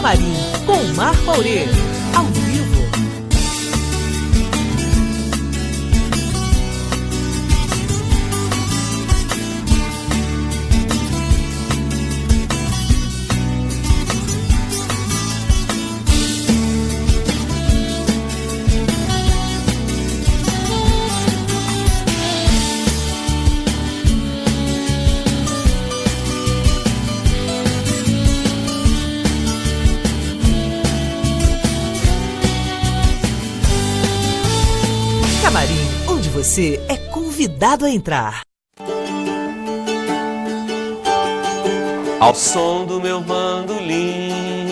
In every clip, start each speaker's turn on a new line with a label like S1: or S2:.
S1: Camarim, com Marco Aurê, ao vivo. Camarim, onde você é convidado a entrar.
S2: Ao som do meu bandolim,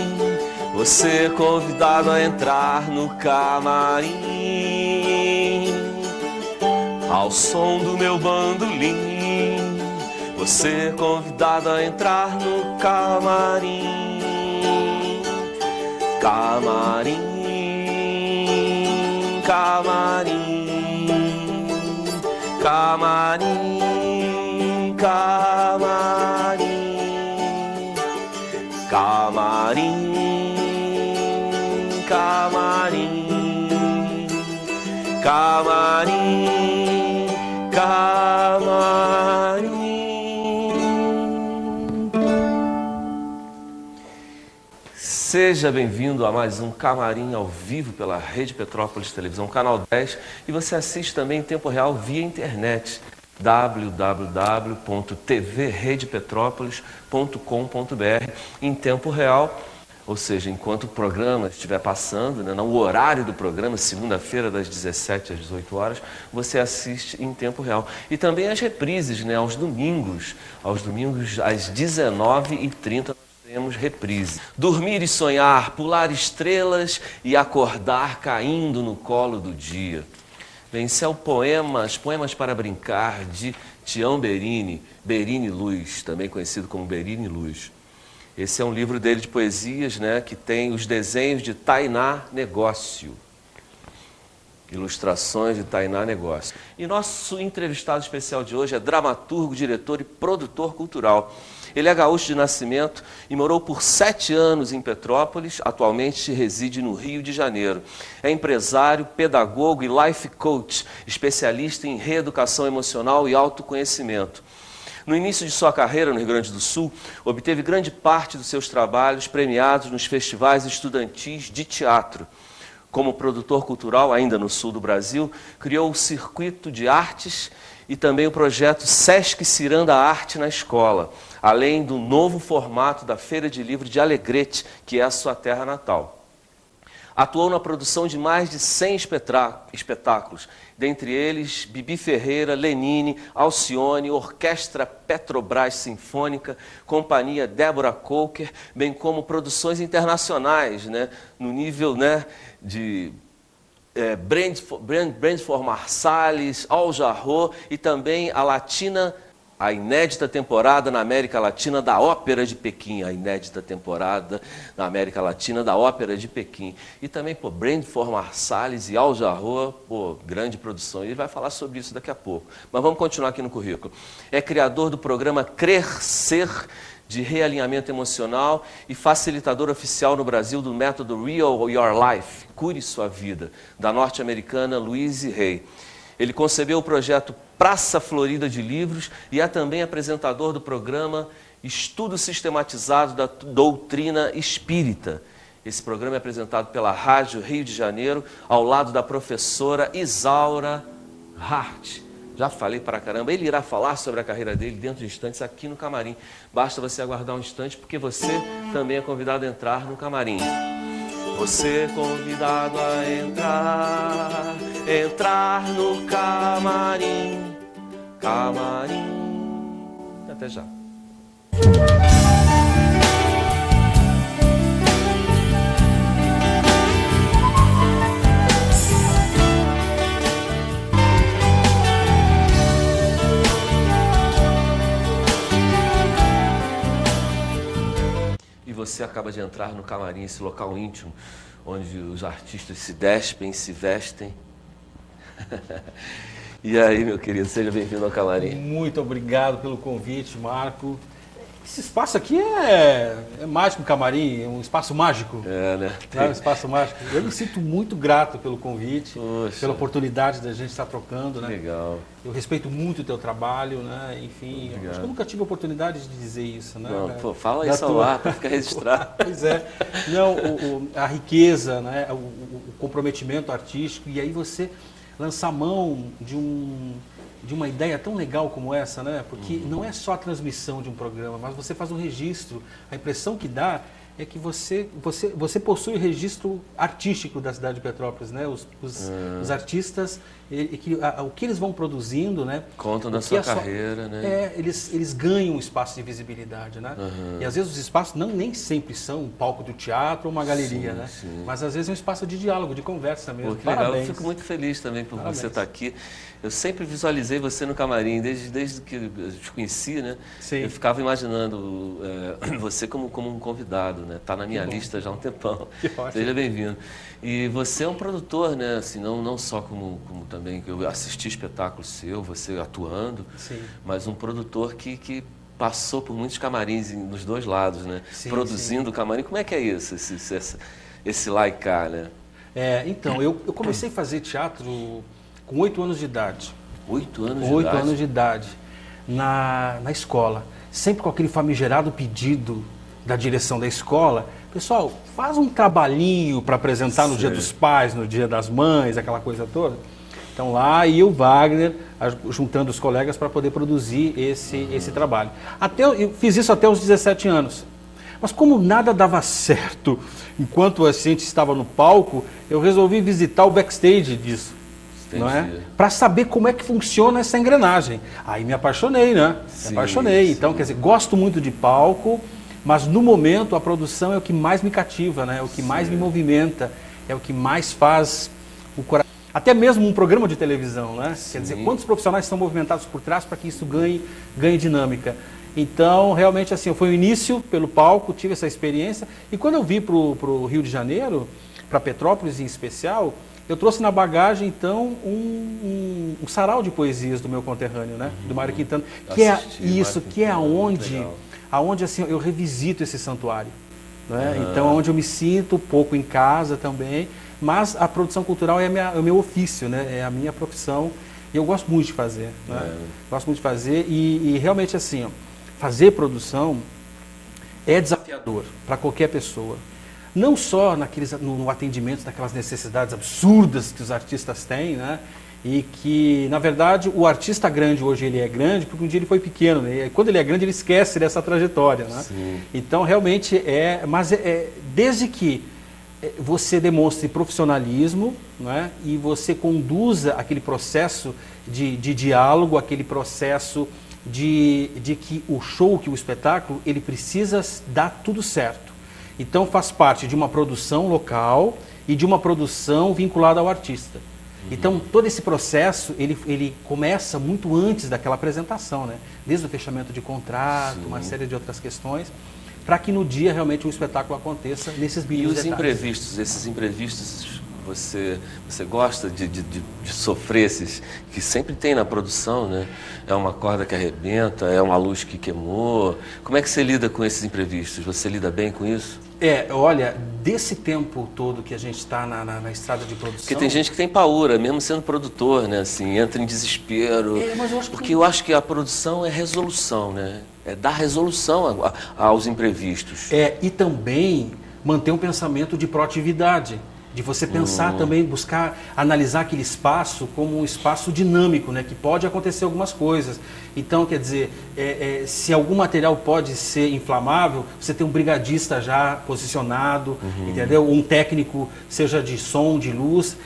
S2: você é convidado a entrar no camarim. Ao som do meu bandolim, você é convidado a entrar no camarim. Camarim, camarim. Camarim, camarim, camarim, camarim, camarim, camarim. Seja bem-vindo a mais um Camarim ao vivo pela Rede Petrópolis Televisão, canal 10, e você assiste também em tempo real via internet, www.tvredepetrópolis.com.br, em tempo real, ou seja, enquanto o programa estiver passando, né, no horário do programa, segunda-feira das 17 às 18 horas, você assiste em tempo real. E também as reprises, né, aos domingos às 19h30, temos reprise. Dormir e sonhar, pular estrelas e acordar caindo no colo do dia. Bem, esse é o Poemas para Brincar, de Tião Berini, Berini Luz, também conhecido como Berini Luz. Esse é um livro dele de poesias, né, que tem os desenhos de Tainá Negócio. Ilustrações de Tainá Negócio. E nosso entrevistado especial de hoje é dramaturgo, diretor e produtor cultural. Ele é gaúcho de nascimento e morou por 7 anos em Petrópolis, atualmente reside no Rio de Janeiro. É empresário, pedagogo e life coach, especialista em reeducação emocional e autoconhecimento. No início de sua carreira no Rio Grande do Sul, obteve grande parte dos seus trabalhos premiados nos festivais estudantis de teatro. Como produtor cultural, ainda no sul do Brasil, criou o Circuito de Artes e também o projeto Sesc Ciranda Arte na Escola, além do novo formato da Feira de Livro de Alegrete, que é a sua terra natal. Atuou na produção de mais de 100 espetáculos, dentre eles Bibi Ferreira, Lenine, Alcione, Orquestra Petrobras Sinfônica, Companhia Débora Coker, bem como produções internacionais, né, no nível, né, de Brand Marsalis, Al Jarreau e também a inédita temporada na América Latina da Ópera de Pequim, a inédita temporada na América Latina da Ópera de Pequim. E também, Brand Marsalis e Al Jarreau, grande produção. Ele vai falar sobre isso daqui a pouco. Mas vamos continuar aqui no currículo. É criador do programa Crescer, de realinhamento emocional e facilitador oficial no Brasil do método Real Your Life, Cure Sua Vida, da norte-americana Louise Hay. Ele concebeu o projeto Praça Florida de Livros e é também apresentador do programa Estudo Sistematizado da Doutrina Espírita. Esse programa é apresentado pela Rádio Rio de Janeiro, ao lado da professora Isaura Hart. Já falei para caramba, ele irá falar sobre a carreira dele dentro de instantes aqui no Camarim. Basta você aguardar um instante, porque você também é convidado a entrar no Camarim. Você é convidado a entrar no Camarim. Camarim. Até já. Você acaba de entrar no Camarim, esse local íntimo, onde os artistas se despem, se vestem. E aí, meu querido, seja bem-vindo ao Camarim.
S3: Muito obrigado pelo convite, Marco. Esse espaço aqui é mágico, camarim, é um espaço mágico.
S2: É, né?
S3: É um espaço mágico. Eu me sinto muito grato pelo convite,
S2: Poxa,
S3: pela oportunidade da gente estar trocando, né?
S2: legal.
S3: Eu respeito muito o teu trabalho, né? Enfim,
S2: Obrigado.
S3: acho que eu nunca tive a oportunidade de dizer isso, né?
S2: Não, pô, fala isso ao ar para ficar registrado.
S3: Pois é. Não, a riqueza, né? O comprometimento artístico, e aí você lançar mão de uma ideia tão legal como essa, né? Porque não é só a transmissão de um programa, mas você faz um registro. A impressão que dá é que você possui o registro artístico da cidade de Petrópolis, né? Os artistas, o que eles vão produzindo, né?
S2: Contam da sua carreira, né?
S3: Eles ganham um espaço de visibilidade, né? E às vezes os espaços nem sempre são um palco do teatro ou uma galeria, né?
S2: Sim.
S3: Mas às vezes é um espaço de diálogo, de conversa mesmo.
S2: Pô, que legal.
S3: Parabéns.
S2: Eu fico muito feliz também por
S3: Parabéns.
S2: você estar aqui. Eu sempre visualizei você no camarim, desde que eu te conheci, né?
S3: Sim.
S2: Eu ficava imaginando você como um convidado, né? Tá na minha lista já há um tempão.
S3: Que ótimo.
S2: Seja bem-vindo. E você é um produtor, né? Assim, não só como também que eu assisti espetáculo seu, você atuando,
S3: Sim.
S2: mas um produtor que passou por muitos camarins nos dois lados, né?
S3: Sim,
S2: Produzindo o camarim. Como é que é isso, esse lá e cá, né?
S3: Então, eu comecei a fazer teatro com 8 anos de idade.
S2: 8 anos de
S3: 8
S2: idade?
S3: anos de idade, na escola. Sempre com aquele famigerado pedido da direção da escola. Pessoal, faz um trabalhinho para apresentar no Dia dos Pais, no Dia das Mães, aquela coisa toda. Então lá ia o Wagner, juntando os colegas para poder produzir esse trabalho. Eu fiz isso até os 17 anos. Mas como nada dava certo enquanto a gente estava no palco, eu resolvi visitar o backstage disso.
S2: Entendi.
S3: Não é? Para saber como é que funciona essa engrenagem. Aí me apaixonei, né?
S2: Sim,
S3: me apaixonei.
S2: sim.
S3: Então, quer dizer, gosto muito de palco, mas no momento a produção é o que mais me cativa, né? É o que mais me movimenta, é o que mais faz o coração. Até mesmo um programa de televisão, né?
S2: Sim.
S3: Quer dizer, quantos profissionais estão movimentados por trás para que isso ganhe dinâmica. Então, realmente, assim, foi o início pelo palco, tive essa experiência. E quando eu vi para o Rio de Janeiro, para Petrópolis em especial, eu trouxe na bagagem, então, um sarau de poesias do meu conterrâneo, né? Do Mário Quintana, que é aonde assim, eu revisito esse santuário. Né? Então, é onde eu me sinto um pouco em casa também, mas a produção cultural é o meu ofício, né? É a minha profissão, e eu gosto muito de fazer. Né? Gosto muito de fazer, e realmente, assim, ó, fazer produção é desafiador para qualquer pessoa. Não só no atendimento daquelas necessidades absurdas que os artistas têm, né? E que, na verdade, o artista grande hoje ele é grande porque um dia ele foi pequeno, né? E quando ele é grande ele esquece dessa trajetória, né?
S2: Sim.
S3: Então, realmente, desde que você demonstre profissionalismo, né? E você conduza aquele processo de diálogo, aquele processo de que o show, que o espetáculo, ele precisa dar tudo certo. Então faz parte de uma produção local e de uma produção vinculada ao artista. Então todo esse processo, ele começa muito antes daquela apresentação, né? Desde o fechamento de contrato,
S2: Sim.
S3: uma série de outras questões, para que no dia realmente o espetáculo aconteça nesses mínimos
S2: E os
S3: detalhes.
S2: esses imprevistos, você gosta de sofrer esses, que sempre tem na produção, né? É uma corda que arrebenta, é uma luz que queimou. Como é que você lida com esses imprevistos? Você lida bem com isso?
S3: Olha, desse tempo todo que a gente está na estrada de produção...
S2: Porque tem gente que tem paura, mesmo sendo produtor, né? Assim, entra em desespero.
S3: Mas eu acho
S2: porque eu acho que a produção é resolução, né? É dar resolução aos imprevistos.
S3: E também manter um pensamento de proatividade. De você pensar também, buscar, analisar aquele espaço como um espaço dinâmico, né? Que pode acontecer algumas coisas. Então, quer dizer, se algum material pode ser inflamável, você tem um brigadista já posicionado, entendeu? Um técnico, seja de som, de luz.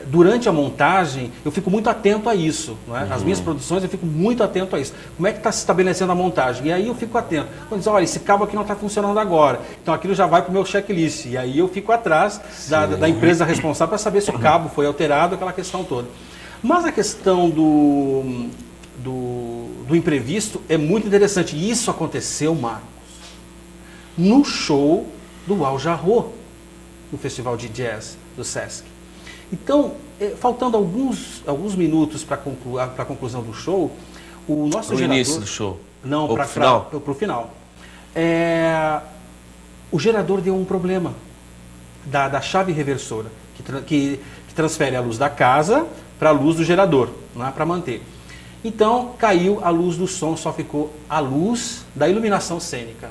S3: Durante a montagem, eu fico muito atento a isso. Não é? As minhas produções, eu fico muito atento a isso. Como é que está se estabelecendo a montagem? E aí eu fico atento. Quando diz, olha, esse cabo aqui não está funcionando agora. Então aquilo já vai para o meu checklist. E aí eu fico atrás da empresa responsável para saber se o cabo foi alterado, aquela questão toda. Mas a questão do imprevisto é muito interessante. E isso aconteceu, Marcos, no show do Al Jarreau, no Festival de Jazz do Sesc. Então, faltando alguns minutos para a conclusão do show, o nosso gerador...
S2: início do show?
S3: Não,
S2: para o final?
S3: Para o final. o gerador deu um problema da chave reversora, que transfere a luz da casa para a luz do gerador, não é, para manter. Então caiu a luz do som, só ficou a luz da iluminação cênica.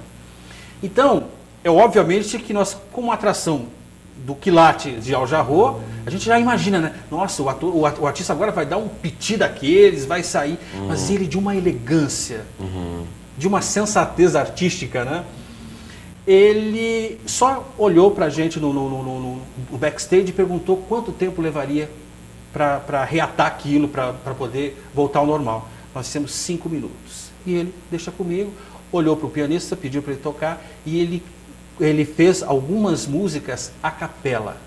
S3: Então, obviamente que nós, como atração do quilate de Al Jarreau, a gente já imagina, né? Nossa, o artista agora vai dar um piti daqueles, vai sair. Mas ele, de uma elegância, de uma sensatez artística, né? Ele só olhou pra gente no backstage e perguntou quanto tempo levaria para reatar aquilo, para poder voltar ao normal. Nós temos 5 minutos. E ele, deixa comigo, olhou para o pianista, pediu para ele tocar, e ele fez algumas músicas a capela.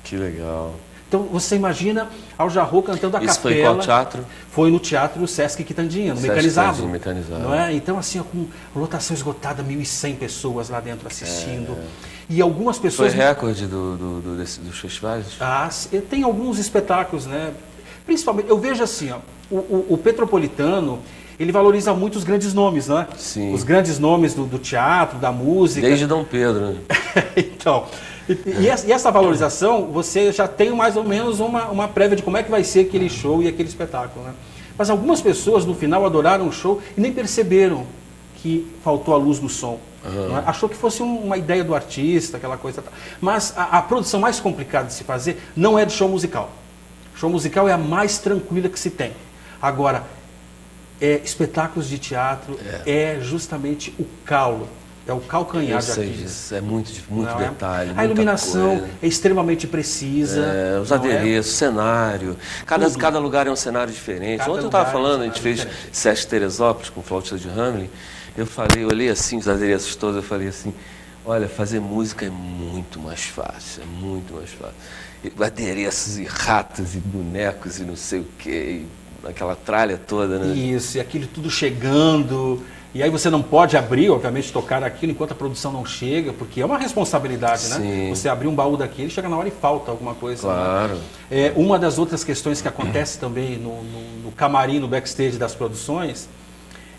S2: Que legal.
S3: Então você imagina Al Jarreau cantando a capela.
S2: Isso foi em qual teatro?
S3: Foi no Teatro Sesc Quitandinha, no
S2: Sesc
S3: mecanizado.
S2: Quitandinha, mecanizado.
S3: Não é? Então assim, com lotação esgotada, 1.100 pessoas lá dentro assistindo. E algumas pessoas...
S2: Foi recorde dos festivais?
S3: Tem alguns espetáculos, né? Principalmente, eu vejo assim, ó, o Petropolitano, ele valoriza muito os grandes nomes, né?
S2: Sim.
S3: Os grandes nomes do teatro, da música.
S2: Desde Dom Pedro, né?
S3: Então, e essa valorização, você já tem mais ou menos uma prévia de como é que vai ser aquele show e aquele espetáculo, né? Mas algumas pessoas, no final, adoraram o show e nem perceberam que faltou a luz do som. Não é? Achou que fosse uma ideia do artista, aquela coisa. Mas a produção mais complicada de se fazer não é de show musical. Show musical é a mais tranquila que se tem. Agora, espetáculos de teatro é justamente o caulo, é o calcanhar de artista.
S2: É muito detalhe.
S3: A iluminação é extremamente precisa.
S2: Os adereços, cenário. Cada lugar é um cenário diferente. Ontem eu estava falando, a gente fez Sesc Teresópolis com Flautista de Hamelin. Eu olhei assim os adereços todos, eu falei assim, olha, fazer música é muito mais fácil, é muito mais fácil. Adereços e ratos e bonecos e não sei o quê, aquela tralha toda, né? Isso,
S3: e aquilo tudo chegando, e aí você não pode abrir, obviamente, tocar aquilo enquanto a produção não chega, porque é uma responsabilidade, né? Você abrir um baú daquele, chega na hora e falta alguma coisa.
S2: Claro.
S3: Né? Uma das outras questões que acontece também no camarim, no backstage das produções,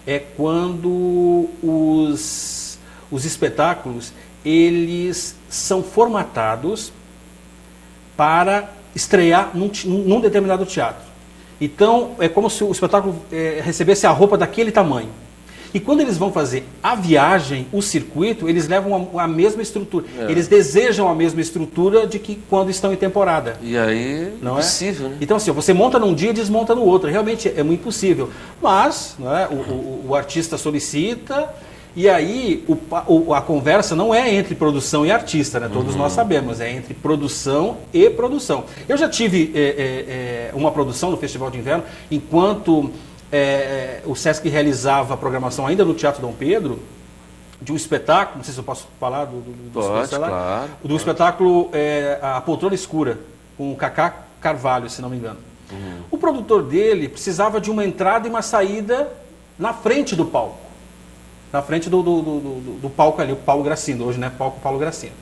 S3: é quando os espetáculos, eles são formatados para estrear num determinado teatro. Então, é como se o espetáculo recebesse a roupa daquele tamanho. E quando eles vão fazer a viagem, o circuito, eles levam a mesma estrutura. Eles desejam a mesma estrutura de que quando estão em temporada.
S2: E aí,
S3: não
S2: impossível, né?
S3: Então, assim, você monta num dia e desmonta no outro. Realmente é muito impossível. Mas, não é, o artista solicita, e aí a conversa não é entre produção e artista, né? Todos nós sabemos, é entre produção e produção. Eu já tive uma produção no Festival de Inverno, enquanto o Sesc realizava a programação ainda no Teatro Dom Pedro, de um espetáculo, não sei se eu posso falar do espetáculo A Poltrona Escura, com o Cacá Carvalho, se não me engano. O produtor dele precisava de uma entrada e uma saída na frente do palco. Na frente do palco ali, o Paulo Gracindo, hoje, né? Palco Paulo Gracindo.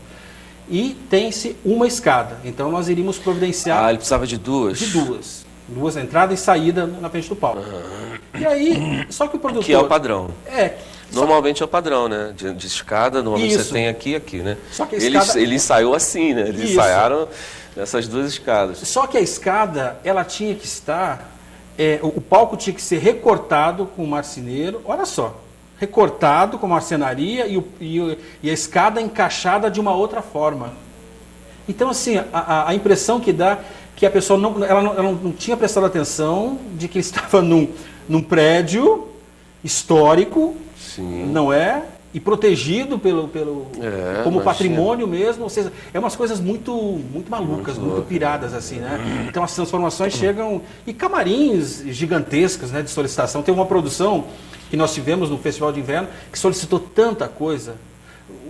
S3: E tem-se uma escada. Então nós iríamos providenciar...
S2: ele precisava de duas?
S3: De duas. Duas entradas e saída na frente do palco. E aí, só que o produtor...
S2: Que é o padrão. Normalmente
S3: é
S2: o padrão, né? De escada, normalmente você tem aqui e aqui, né?
S3: Só que a escada...
S2: Ele ensaiou assim, né? Eles ensaiaram nessas duas escadas.
S3: Só que a escada, ela tinha que estar... o palco tinha que ser recortado com o marceneiro. Olha só. Recortado com marcenaria e a escada encaixada de uma outra forma. Então, assim, a impressão que dá que a pessoa não tinha prestado atenção de que estava num prédio histórico, não é? E protegido como patrimônio mesmo, ou seja, é umas coisas muito malucas, muito piradas assim, né? Então as transformações chegam, e camarins gigantescos, né, de solicitação. Tem uma produção que nós tivemos no Festival de Inverno que solicitou tanta coisa.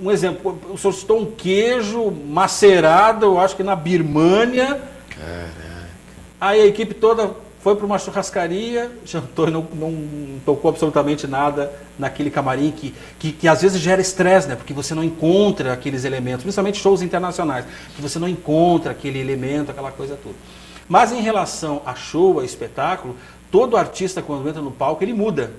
S3: Um exemplo, solicitou um queijo macerado, eu acho que na Birmânia.
S2: Caraca.
S3: Aí a equipe toda foi para uma churrascaria, jantou e não tocou absolutamente nada naquele camarim que às vezes gera estresse, né? Porque você não encontra aqueles elementos, principalmente shows internacionais, que você não encontra aquele elemento, aquela coisa toda. Mas em relação a show, a espetáculo, todo artista quando entra no palco, ele muda.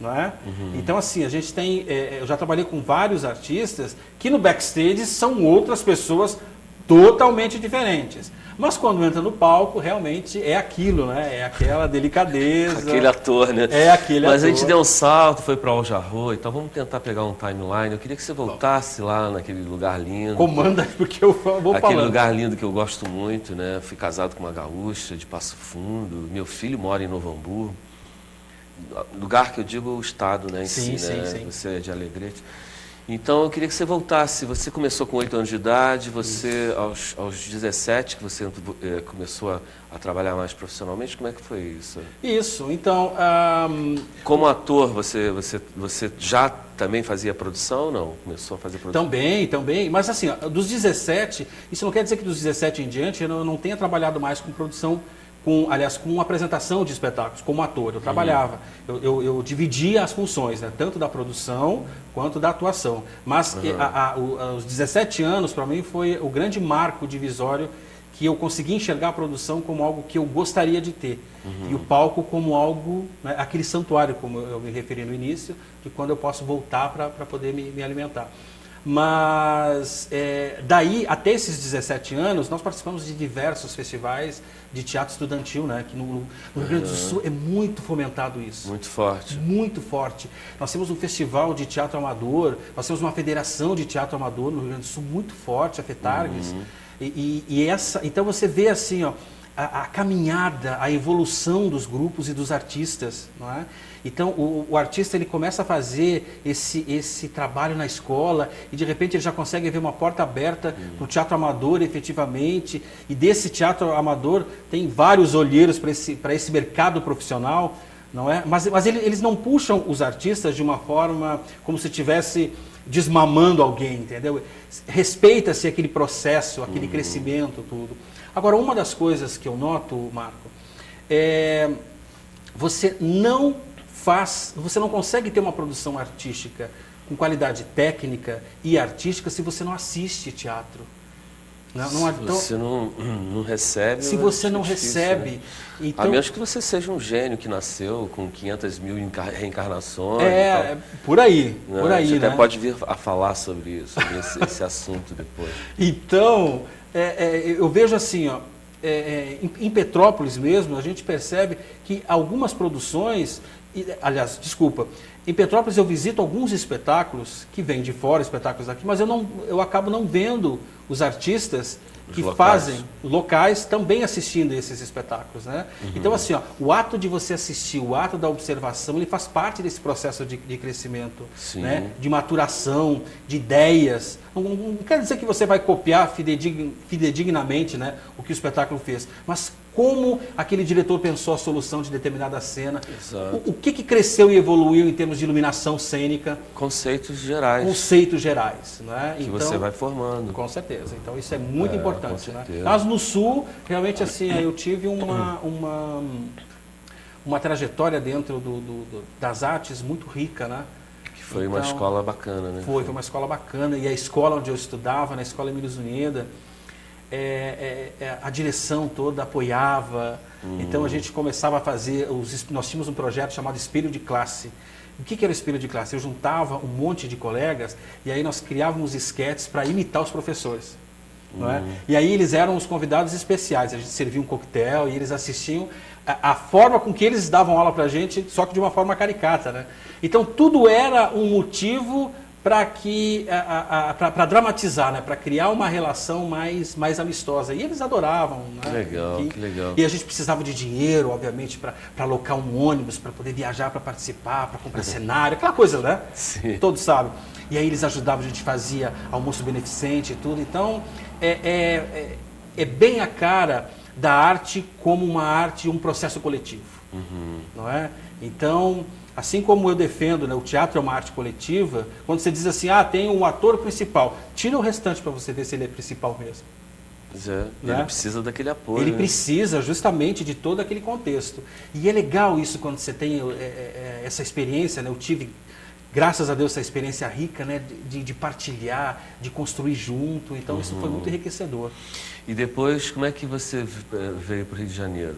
S3: não é? Então, assim, a gente tem... eu já trabalhei com vários artistas que no backstage são outras pessoas totalmente diferentes. Mas quando entra no palco, realmente é aquilo, né? É aquela delicadeza.
S2: Aquele ator, né?
S3: É aquele
S2: Mas
S3: ator.
S2: a gente deu um salto, foi para Al Jarreau, então vamos tentar pegar um timeline. Eu queria que você voltasse lá naquele lugar lindo.
S3: Comanda, porque eu vou falando.
S2: Aquele lugar lindo que eu gosto muito, né? Fui casado com uma gaúcha de Passo Fundo. Meu filho mora em Novo Hamburgo. Lugar que eu digo o estado, né? Em
S3: Sim,
S2: si, né?
S3: sim.
S2: Você é de Alegrete. Então, eu queria que você voltasse. Você começou com 8 anos de idade, você, aos 17, que você começou a trabalhar mais profissionalmente, como é que foi isso?
S3: Isso, então...
S2: Como ator, você já também fazia produção ou não? Começou a fazer produção?
S3: Também. Mas assim, ó, dos 17, isso não quer dizer que dos 17 em diante eu não tenha trabalhado mais com produção, com apresentação de espetáculos, como ator. Eu trabalhava, eu dividia as funções, né, tanto da produção quanto da atuação. Mas os 17 anos, para mim, foi o grande marco divisório que eu consegui enxergar a produção como algo que eu gostaria de ter. E o palco como algo, né, aquele santuário, como eu me referi no início, de quando eu posso voltar para poder me alimentar. Mas daí, até esses 17 anos, nós participamos de diversos festivais de teatro estudantil, né? Que no Rio Grande do Sul é muito fomentado isso.
S2: Muito forte.
S3: Muito forte. Nós temos um festival de teatro amador, nós temos uma federação de teatro amador no Rio Grande do Sul muito forte, a FETARGS. Então você vê assim, ó, a caminhada, a evolução dos grupos e dos artistas, não é? Então o artista ele começa a fazer esse trabalho na escola e de repente ele já consegue ver uma porta aberta para o teatro amador efetivamente, e desse teatro amador tem vários olheiros para esse mercado profissional, não é? Mas eles não puxam os artistas de uma forma como se estivesse desmamando alguém, entendeu? Respeita-se aquele processo, aquele crescimento, tudo. Agora, uma das coisas que eu noto, Marco, você não consegue ter uma produção artística com qualidade técnica e artística se você não assiste teatro.
S2: Você não recebe.
S3: Se você não
S2: difícil,
S3: recebe.
S2: né?
S3: Então,
S2: a menos que você seja um gênio que nasceu com 500 mil reencarnações.
S3: Por aí.
S2: Né?
S3: Por aí,
S2: você
S3: né?
S2: até pode vir a falar sobre isso, sobre esse assunto depois.
S3: Então, eu vejo assim, ó, em Petrópolis mesmo, a gente percebe que algumas produções, em Petrópolis eu visito alguns espetáculos que vêm de fora, espetáculos aqui, mas eu acabo não vendo os artistas que fazem locais também assistindo esses espetáculos, né? Então assim, ó, o ato de você assistir, o ato da observação, ele faz parte desse processo de crescimento, né? De maturação, de ideias. Não quer dizer que você vai copiar fidedignamente, né, o que o espetáculo fez, mas como aquele diretor pensou a solução de determinada cena, o que cresceu e evoluiu em termos de iluminação cênica.
S2: Conceitos gerais.
S3: Né?
S2: Que você vai formando.
S3: Com certeza. Então isso é muito importante. Né? Mas no Sul, realmente assim, eu tive uma trajetória dentro das artes muito rica, né?
S2: Que foi uma escola bacana, né?
S3: Foi uma escola bacana. E a escola onde eu estudava, na Escola Emílio Zuneda, a direção toda apoiava. Então a gente começava a fazer, nós tínhamos um projeto chamado Espelho de Classe. O que era o Espelho de Classe? Eu juntava um monte de colegas e aí nós criávamos esquetes para imitar os professores. Não é? E aí eles eram os convidados especiais, a gente servia um coquetel e eles assistiam a forma com que eles davam aula para a gente, só que de uma forma caricata. Né? Então tudo era um motivo para dramatizar, né? Para criar uma relação mais amistosa. E eles adoravam. Né?
S2: Que legal.
S3: E a gente precisava de dinheiro, obviamente, para alocar um ônibus, para poder viajar, para participar, para comprar cenário, aquela coisa, né?
S2: Sim.
S3: Todos sabem. E aí eles ajudavam, a gente fazia almoço beneficente e tudo. Então, é bem a cara da arte como uma arte, um processo coletivo. Não é? Então, assim como eu defendo, né, o teatro é uma arte coletiva, quando você diz assim, tem um ator principal, tira o restante para você ver se ele é principal mesmo.
S2: Pois é,
S3: né?
S2: Ele precisa daquele apoio.
S3: Ele precisa justamente de todo aquele contexto. E é legal isso quando você tem essa experiência, né? Eu tive graças a Deus, essa experiência rica, né, de partilhar, de construir junto. Então, isso foi muito enriquecedor.
S2: E depois, como é que você veio para o Rio de Janeiro?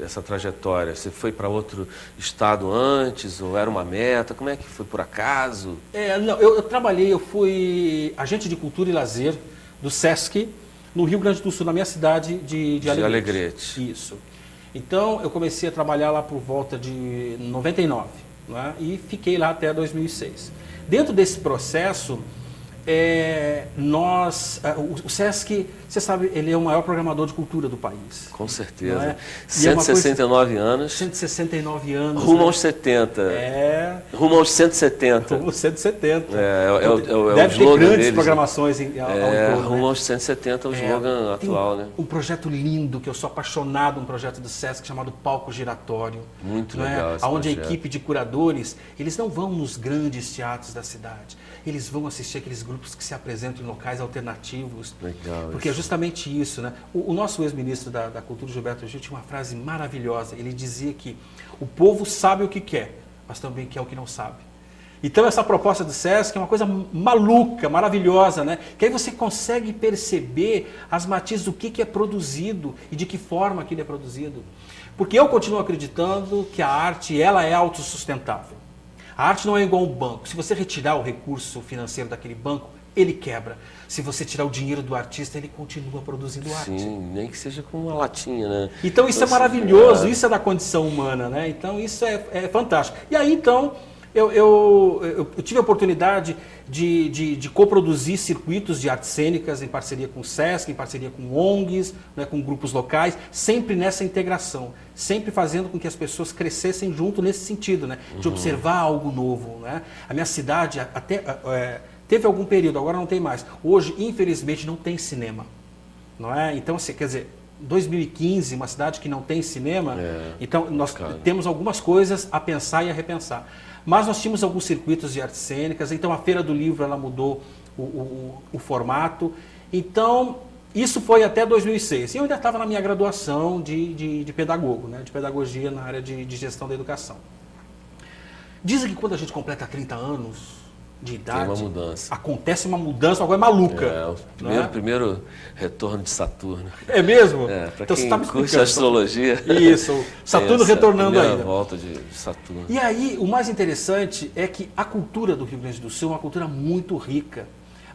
S2: Essa trajetória? Você foi para outro estado antes, ou era uma meta? Como é que foi, por acaso?
S3: Não, eu fui agente de cultura e lazer do SESC, no Rio Grande do Sul, na minha cidade de Alegrete. Isso. Então, eu comecei a trabalhar lá por volta de 99, né? E fiquei lá até 2006. Dentro desse processo, o SESC, você sabe, ele é o maior programador de cultura do país.
S2: Com certeza.
S3: É?
S2: 169 anos.
S3: 169 anos.
S2: Rumo aos 70. Rumo aos 170.
S3: Rumo aos 170.
S2: Deve ter grandes deles,
S3: programações ao entorno,
S2: rumo aos 170 é o slogan atual, né?
S3: Um projeto lindo, que eu sou apaixonado, um projeto do SESC chamado Palco Giratório.
S2: Muito legal esse
S3: onde
S2: projeto.
S3: A equipe de curadores, eles não vão nos grandes teatros da cidade. Eles vão assistir aqueles grupos que se apresentam em locais alternativos.
S2: Legal.
S3: Porque é justamente isso, né? O nosso ex-ministro da Cultura, Gilberto Gil, tinha uma frase maravilhosa. Ele dizia que o povo sabe o que quer, mas também quer o que não sabe. Então, essa proposta do SESC é uma coisa maluca, maravilhosa, né? Que aí você consegue perceber as matizes do que é produzido e de que forma aquilo é produzido. Porque eu continuo acreditando que a arte, ela é autossustentável. A arte não é igual a um banco. Se você retirar o recurso financeiro daquele banco, ele quebra. Se você tirar o dinheiro do artista, ele continua produzindo arte.
S2: Sim, nem que seja com uma latinha, né?
S3: Então isso é maravilhoso, isso é da condição humana, né? Então isso é fantástico. E aí então eu tive a oportunidade de coproduzir circuitos de artes cênicas em parceria com o SESC, em parceria com ONGs, né, com grupos locais, sempre nessa integração, sempre fazendo com que as pessoas crescessem junto nesse sentido, né, de observar algo novo, né? A minha cidade até teve algum período, agora não tem mais. Hoje, infelizmente, não tem cinema, não é? Então, assim, quer dizer, 2015, uma cidade que não tem cinema, então nós temos algumas coisas a pensar e a repensar. Mas nós tínhamos alguns circuitos de artes cênicas, então a Feira do Livro ela mudou o formato. Então, isso foi até 2006. E eu ainda estava na minha graduação de pedagogo, né, de pedagogia na área de gestão da educação. Dizem que quando a gente completa 30 anos de idade,
S2: tem uma mudança.
S3: Acontece uma mudança, uma coisa maluca.
S2: O primeiro retorno de Saturno.
S3: É mesmo?
S2: Para
S3: então,
S2: quem
S3: você tá me
S2: curte astrologia.
S3: Isso, Saturno retornando ainda.
S2: Volta de Saturno.
S3: E aí, o mais interessante é que a cultura do Rio Grande do Sul é uma cultura muito rica,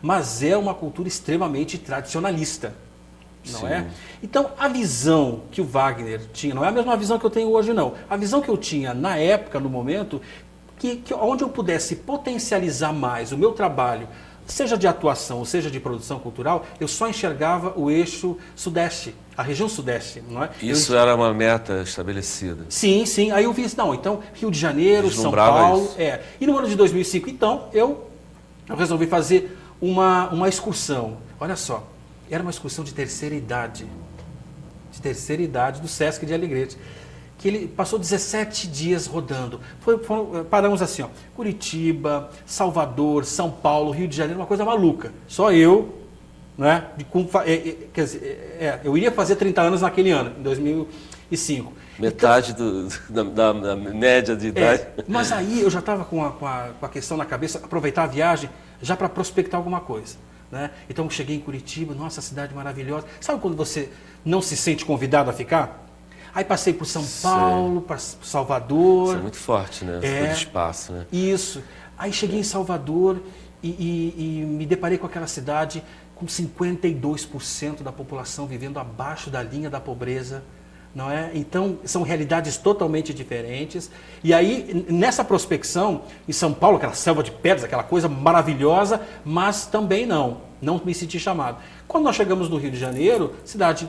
S3: mas é uma cultura extremamente tradicionalista. Não é? Então, a visão que o Wagner tinha, não é a mesma visão que eu tenho hoje, não. A visão que eu tinha na época, no momento, onde eu pudesse potencializar mais o meu trabalho, seja de atuação ou seja de produção cultural, eu só enxergava o eixo sudeste, a região sudeste, não é?
S2: Isso era uma meta estabelecida.
S3: Sim, sim. Aí eu vi, não, então Rio de Janeiro, São Paulo,
S2: isso.
S3: E no ano de 2005, então, eu resolvi fazer uma excursão. Olha só, era uma excursão de terceira idade do SESC de Alegrete, que ele passou 17 dias rodando. Paramos assim, ó, Curitiba, Salvador, São Paulo, Rio de Janeiro, uma coisa maluca. Só eu, né? Quer dizer, eu iria fazer 30 anos naquele ano, em 2005.
S2: Metade da média de idade.
S3: Mas aí eu já estava com a questão na cabeça, aproveitar a viagem já para prospectar alguma coisa. Né? Então eu cheguei em Curitiba, nossa, cidade maravilhosa. Sabe quando você não se sente convidado a ficar? Aí passei por São Paulo, para Salvador.
S2: Isso é muito forte, né? Esse espaço, né?
S3: Isso. Aí cheguei em Salvador e me deparei com aquela cidade com 52% da população vivendo abaixo da linha da pobreza. Não é? Então, são realidades totalmente diferentes. E aí, nessa prospecção, em São Paulo, aquela selva de pedras, aquela coisa maravilhosa, mas também não me senti chamado. Quando nós chegamos no Rio de Janeiro, cidade,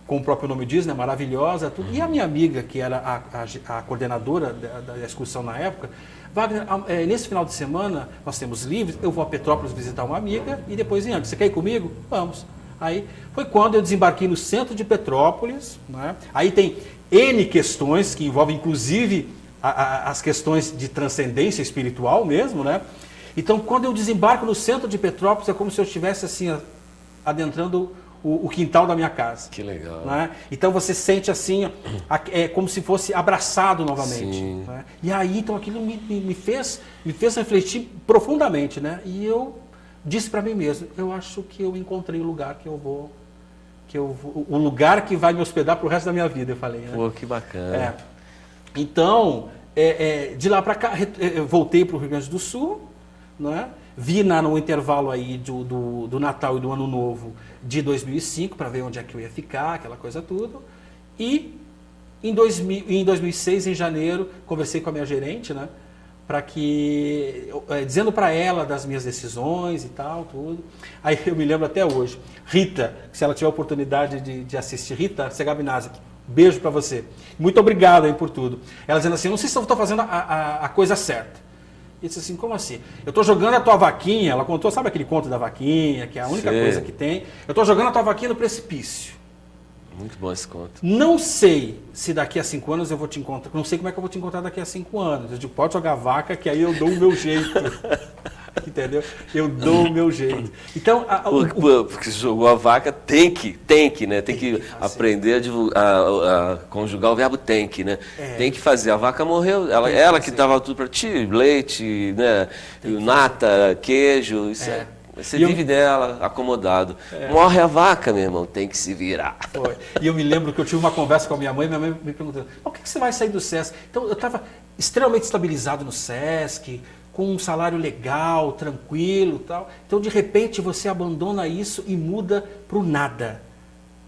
S3: como o próprio nome diz, né, maravilhosa, tudo. E a minha amiga, que era a coordenadora da excursão na época, Wagner, nesse final de semana, nós temos livres, eu vou a Petrópolis visitar uma amiga e depois em Angra. Você quer ir comigo? Vamos. Aí foi quando eu desembarquei no centro de Petrópolis, né? Aí tem N questões que envolvem inclusive as questões de transcendência espiritual mesmo, né? Então quando eu desembarco no centro de Petrópolis é como se eu estivesse assim adentrando o quintal da minha casa.
S2: Que legal.
S3: Né? Então você sente assim, é como se fosse abraçado novamente. Né? E aí, então aquilo me fez refletir profundamente, né? E eu disse para mim mesmo, eu acho que eu encontrei o lugar que eu vou, o lugar que vai me hospedar pro resto da minha vida, eu falei. Né?
S2: Pô, que bacana.
S3: Então, de lá para cá, eu voltei para o Rio Grande do Sul, né? Vi no intervalo aí do Natal e do Ano Novo de 2005 para ver onde é que eu ia ficar, aquela coisa tudo. E em 2006, em janeiro, conversei com a minha gerente, né? Dizendo para ela das minhas decisões e tal, tudo. Aí eu me lembro até hoje. Rita, se ela tiver a oportunidade de assistir, Rita Segabinazzi, beijo para você. Muito obrigado aí por tudo. Ela dizendo assim, não sei se eu estou fazendo a coisa certa. E disse assim, como assim? Eu estou jogando a tua vaquinha, ela contou, sabe aquele conto da vaquinha, que é a única coisa que tem? Eu estou jogando a tua vaquinha no precipício.
S2: Muito bom esse conto.
S3: Não sei se daqui a 5 anos eu vou te encontrar, não sei como é que eu vou te encontrar daqui a 5 anos. Eu digo, pode jogar vaca que aí eu dou o meu jeito. Entendeu? Eu dou o meu jeito. Então,
S2: porque jogou a vaca, tem que, né? Tem que aprender a conjugar o verbo tem que, né? Tem que fazer. A vaca morreu, ela que dava tudo para ti, leite, né? Nata, queijo, isso você vive dela, acomodado. Morre a vaca, meu irmão, tem que se virar.
S3: Foi. E eu me lembro que eu tive uma conversa com a minha mãe me perguntando, por que você vai sair do SESC? Então, eu estava extremamente estabilizado no SESC, com um salário legal, tranquilo e tal. Então, de repente, você abandona isso e muda para o nada.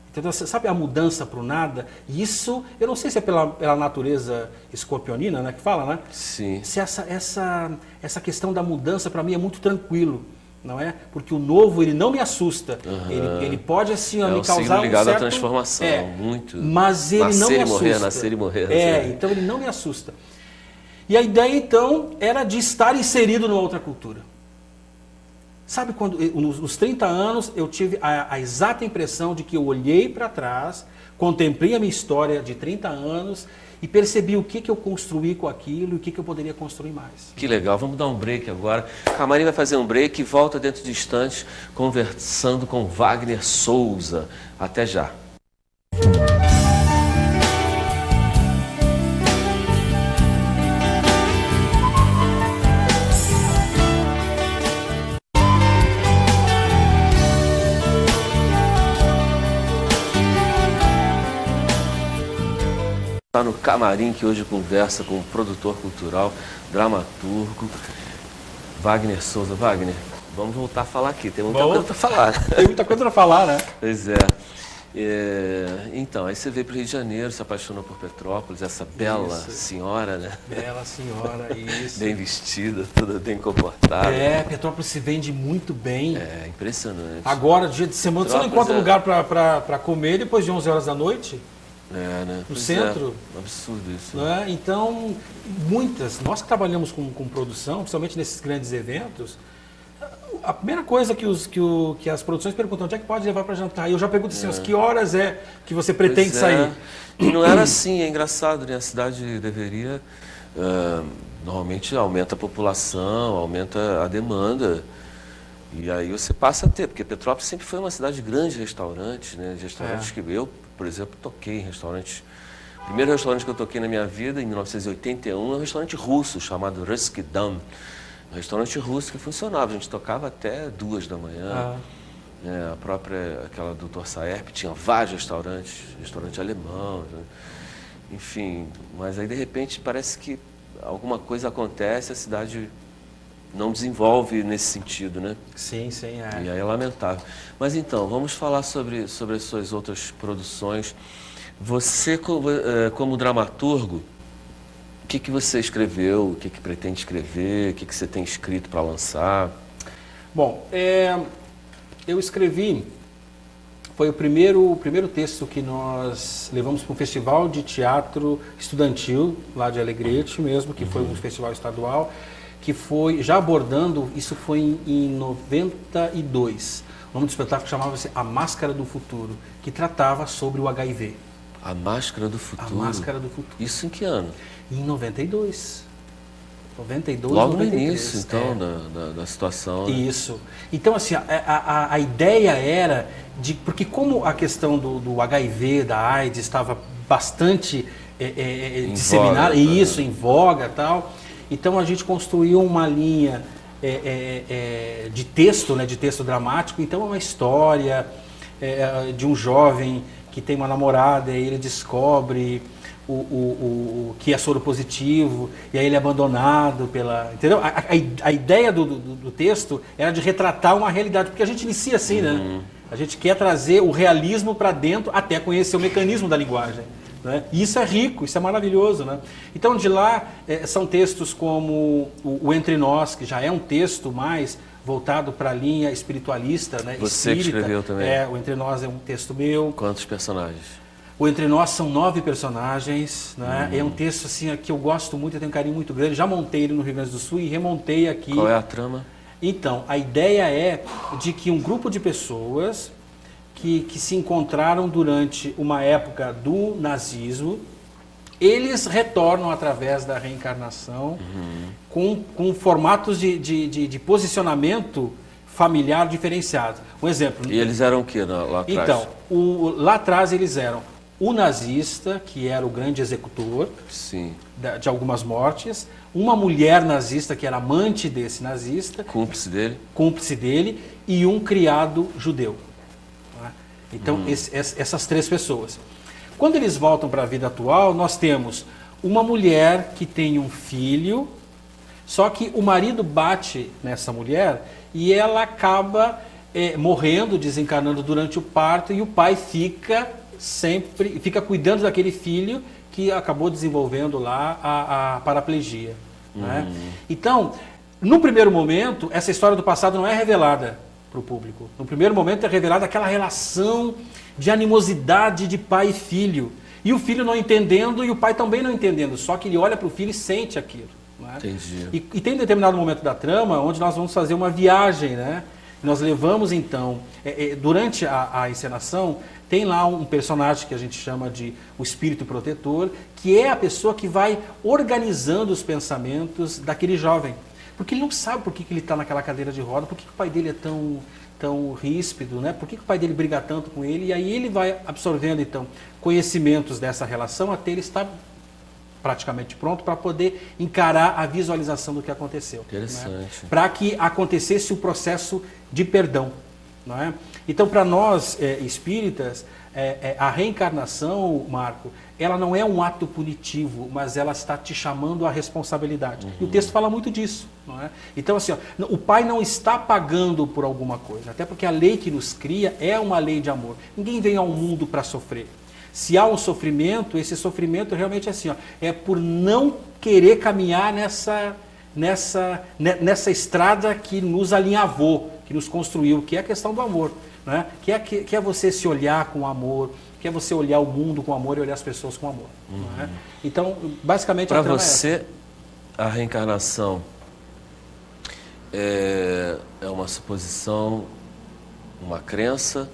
S3: Entendeu? Você sabe a mudança para o nada? E isso, eu não sei se é pela natureza escorpionina, né, que fala, né?
S2: Sim.
S3: Se essa questão da mudança, para mim, é muito tranquilo. Não é? Porque o novo, ele não me assusta. Ele pode, assim, me causar um certo... É um signo
S2: ligado à transformação, muito.
S3: Mas ele não me assusta.
S2: Nascer e morrer.
S3: Então ele não me assusta. E a ideia, então, era de estar inserido numa outra cultura. Sabe quando, nos 30 anos, eu tive a exata impressão de que eu olhei para trás, contemplei a minha história de 30 anos e percebi o que eu construí com aquilo e o que eu poderia construir mais.
S2: Que legal, vamos dar um break agora. Camarim vai fazer um break e volta dentro de instantes conversando com Wagner Souza. Até já. Está no Camarim, que hoje conversa com o produtor cultural, dramaturgo, Wagner Souza. Wagner, vamos voltar a falar aqui, tem muita coisa para falar.
S3: Tem muita coisa para falar, né?
S2: Pois é. Então, aí você veio para o Rio de Janeiro, se apaixonou por Petrópolis, essa bela senhora, né?
S3: Bela senhora, isso.
S2: Bem vestida, toda bem comportada.
S3: Petrópolis se vende muito bem.
S2: É, impressionante.
S3: Agora, dia de semana, você não encontra lugar para comer depois de 11 horas da noite?
S2: Né?
S3: No centro.
S2: Absurdo isso.
S3: Né? Então, nós que trabalhamos com produção, principalmente nesses grandes eventos, a primeira coisa que as produções perguntam, onde é que pode levar para jantar? E eu já pergunto assim, que horas é que você pretende sair?
S2: E não era assim, é engraçado, né? A cidade deveria, normalmente aumenta a população, aumenta a demanda, e aí você passa a ter, porque Petrópolis sempre foi uma cidade de grandes restaurantes, né? Restaurantes que eu, por exemplo, toquei em restaurantes. O primeiro restaurante que eu toquei na minha vida, em 1981, é um restaurante russo chamado Ruski Dam. Um restaurante russo que funcionava, a gente tocava até 2 da manhã. A própria, aquela do Dr. Saerp, tinha vários restaurantes, restaurante alemão, né? Enfim, mas aí de repente parece que alguma coisa acontece, a cidade não desenvolve nesse sentido, né?
S3: Sim, sim.
S2: E aí é lamentável. Mas então, vamos falar sobre as suas outras produções. Você, como dramaturgo, o que você escreveu, o que pretende escrever, o que você tem escrito para lançar?
S3: Bom, eu escrevi, foi o primeiro texto que nós levamos para um festival de teatro estudantil, lá de Alegrete mesmo, que foi um festival estadual, que foi, já abordando, isso foi em 92. O nome do espetáculo chamava-se A Máscara do Futuro, que tratava sobre o HIV.
S2: A Máscara do Futuro?
S3: A Máscara do Futuro.
S2: Isso em que ano?
S3: Em 92. 92,
S2: logo
S3: 93.
S2: No início, então, da situação. Né?
S3: Isso. Então, assim, a ideia era de... Porque como a questão do HIV, da AIDS, estava bastante disseminada,
S2: voga,
S3: isso, em voga e tal, então a gente construiu uma linha de texto, né, de texto dramático. Então é uma história de um jovem que tem uma namorada e ele descobre que é soro positivo, e aí ele é abandonado pela... Entendeu? A ideia do texto era de retratar uma realidade, porque a gente inicia assim, né? A gente quer trazer o realismo para dentro até conhecer o mecanismo da linguagem. Né? E isso é rico, isso é maravilhoso. Né? Então, de lá, são textos como o Entre Nós, que já é um texto mais voltado para a linha espiritualista. Né?
S2: Você
S3: espírita.
S2: Que escreveu também.
S3: O Entre Nós é um texto meu.
S2: Quantos personagens?
S3: O Entre Nós são 9 personagens, né? É um texto assim, que eu gosto muito, eu tenho um carinho muito grande. Já montei ele no Rio Grande do Sul e remontei aqui.
S2: Qual é a trama?
S3: Então, a ideia é de que um grupo de pessoas que se encontraram durante uma época do nazismo, eles retornam através da reencarnação com formatos de posicionamento familiar diferenciado. Um exemplo.
S2: E eles eram o que lá atrás?
S3: Então, lá atrás eles eram o nazista, que era o grande executor
S2: Sim.
S3: de algumas mortes, uma mulher nazista, que era amante desse nazista,
S2: cúmplice
S3: dele, e um criado judeu. Então, essas 3 pessoas. Quando eles voltam para a vida atual, nós temos uma mulher que tem um filho, só que o marido bate nessa mulher e ela acaba morrendo, desencarnando durante o parto, e o pai fica cuidando daquele filho que acabou desenvolvendo lá a paraplegia. Né? Então, no primeiro momento, essa história do passado não é revelada para o público. No primeiro momento é revelada aquela relação de animosidade de pai e filho. E o filho não entendendo e o pai também não entendendo. Só que ele olha para o filho e sente aquilo. Né?
S2: Entendi.
S3: E tem um determinado momento da trama onde nós vamos fazer uma viagem. Né? Nós levamos então, durante a encenação, tem lá um personagem que a gente chama de o espírito protetor, que é a pessoa que vai organizando os pensamentos daquele jovem. Porque ele não sabe por que ele está naquela cadeira de roda, por que o pai dele é tão ríspido, né? Por que o pai dele briga tanto com ele, e aí ele vai absorvendo então conhecimentos dessa relação até ele estar praticamente pronto para poder encarar a visualização do que aconteceu.
S2: Interessante.
S3: Né? Para que acontecesse o processo de perdão. Não é? Então, para nós espíritas, a reencarnação, Marco, ela não é um ato punitivo, mas ela está te chamando à responsabilidade. E o texto fala muito disso. Não é? Então, assim, o pai não está pagando por alguma coisa, até porque a lei que nos cria é uma lei de amor. Ninguém vem ao mundo para sofrer. Se há um sofrimento, esse sofrimento realmente é assim, é por não querer caminhar nessa estrada que nos alinhavou, que nos construiu, que é a questão do amor. Né? Que é você se olhar com amor, que é você olhar o mundo com amor e olhar as pessoas com amor. Não é? Então, basicamente,
S2: para você, a reencarnação é uma suposição, uma crença,